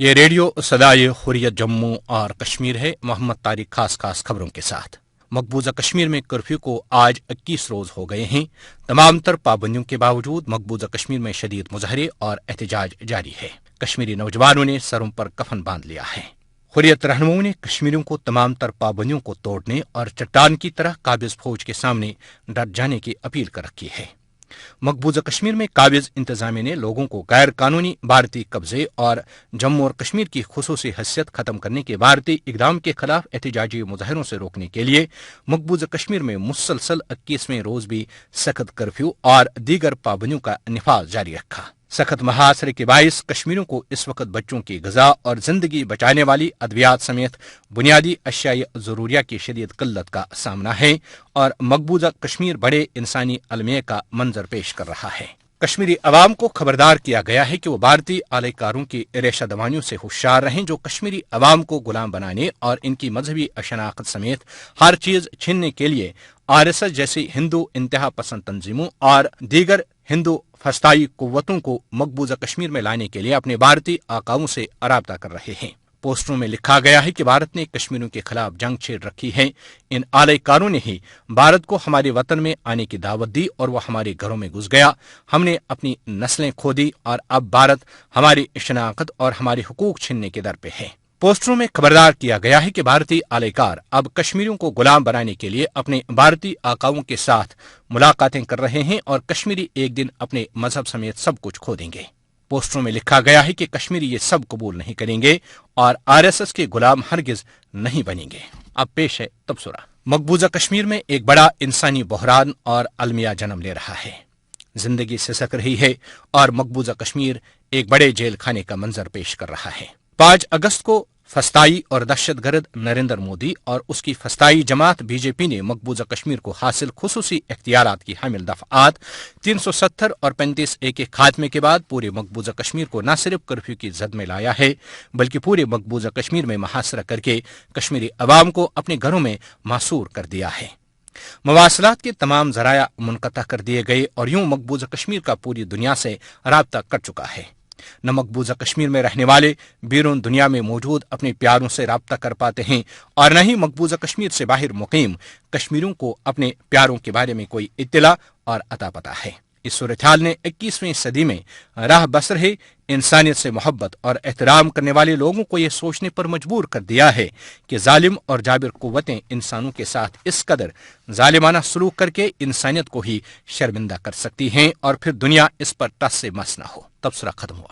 یہ ریڈیو صدائے حریت جموں اور کشمیر ہے۔ محمد طارق خاص خبروں کے ساتھ۔ مقبوضہ کشمیر میں کرفیو کو آج 21 روز ہو گئے ہیں۔ تمام تر پابندیوں کے باوجود مقبوضہ کشمیر میں شدید مظاہرے اور احتجاج جاری ہے۔ کشمیری نوجوانوں نے سروں پر کفن باندھ لیا ہے۔ حریت رہنماؤں نے کشمیریوں کو تمام تر پابندیوں کو توڑنے اور چٹان کی طرح قابض فوج کے سامنے ڈٹ جانے کی اپیل کر رکھی ہے۔ مقبوضہ کشمیر میں قابض انتظامیہ نے لوگوں کو غیر قانونی بھارتی قبضے اور جموں اور کشمیر کی خصوصی حیثیت ختم کرنے کے بھارتی اقدام کے خلاف احتجاجی مظاہروں سے روکنے کے لیے مقبوضہ کشمیر میں مسلسل 21ویں روز بھی سخت کرفیو اور دیگر پابندیوں کا نفاذ جاری رکھا۔ سخت محاصرے کے باعث کشمیریوں کو اس وقت بچوں کی غذا اور زندگی بچانے والی ادویات سمیت بنیادی اشیاء ضروریہ کی شدید قلت کا سامنا ہے اور مقبوضہ کشمیر بڑے انسانی المیہ کا منظر پیش کر رہا ہے۔ کشمیری عوام کو خبردار کیا گیا ہے کہ وہ بھارتی اعلی کاروں کی ریشہ دوانیوں سے ہوشیار رہیں جو کشمیری عوام کو غلام بنانے اور ان کی مذہبی شناخت سمیت ہر چیز چھیننے کے لیے RSS جیسی ہندو انتہا پسند تنظیموں اور دیگر ہندو فسطائی قوتوں کو مقبوضہ کشمیر میں لانے کے لیے اپنے بھارتی آقاؤں سے رابطہ کر رہے ہیں۔ پوسٹروں میں لکھا گیا ہے کہ بھارت نے کشمیریوں کے خلاف جنگ چھیڑ رکھی ہے۔ ان اعلی کاروں نے ہی بھارت کو ہمارے وطن میں آنے کی دعوت دی اور وہ ہمارے گھروں میں گھس گیا۔ ہم نے اپنی نسلیں کھو دی اور اب بھارت ہماری شناخت اور ہمارے حقوق چھیننے کے در پہ ہے۔ پوسٹروں میں خبردار کیا گیا ہے کہ بھارتی اعلی کار اب کشمیریوں کو غلام بنانے کے لیے اپنے بھارتی آقاؤں کے ساتھ ملاقاتیں کر رہے ہیں اور کشمیری ایک دن اپنے مذہب سمیت سب کچھ کھو دیں گے۔ پوسٹروں میں لکھا گیا ہے کہ کشمیری یہ سب قبول نہیں کریں گے اور RSS کے غلام ہرگز نہیں بنیں گے۔ اب پیش ہے تبصرہ۔ مقبوضہ کشمیر میں ایک بڑا انسانی بحران اور المیہ جنم لے رہا ہے۔ زندگی سسک رہی ہے اور مقبوضہ کشمیر ایک بڑے جیل خانے کا منظر پیش کر رہا ہے۔ 5 اگست کو فسطائی اور دہشت گرد نریندر مودی اور اس کی فسطائی جماعت BJP نے مقبوضہ کشمیر کو حاصل خصوصی اختیارات کی حامل دفعات 370 اور 35A کے خاتمے کے بعد پورے مقبوضہ کشمیر کو نہ صرف کرفیو کی زد میں لایا ہے بلکہ پورے مقبوضہ کشمیر میں محاصرہ کر کے کشمیری عوام کو اپنے گھروں میں محصور کر دیا ہے۔ مواصلات کے تمام ذرائع منقطع کر دیے گئے اور یوں مقبوضہ کشمیر کا پوری دنیا سے رابطہ کٹ چکا ہے۔ نہ مقبوضہ کشمیر میں رہنے والے بیرون دنیا میں موجود اپنے پیاروں سے رابطہ کر پاتے ہیں اور نہ ہی مقبوضہ کشمیر سے باہر مقیم کشمیریوں کو اپنے پیاروں کے بارے میں کوئی اطلاع اور اتا پتہ ہے۔ اس صورتحال نے 21ویں صدی میں راہ بسر انسانیت سے محبت اور احترام کرنے والے لوگوں کو یہ سوچنے پر مجبور کر دیا ہے کہ ظالم اور جابر قوتیں انسانوں کے ساتھ اس قدر ظالمانہ سلوک کر کے انسانیت کو ہی شرمندہ کر سکتی ہیں اور پھر دنیا اس پر ٹس سے مس نہ ہو۔ تبصرہ ختم ہوا۔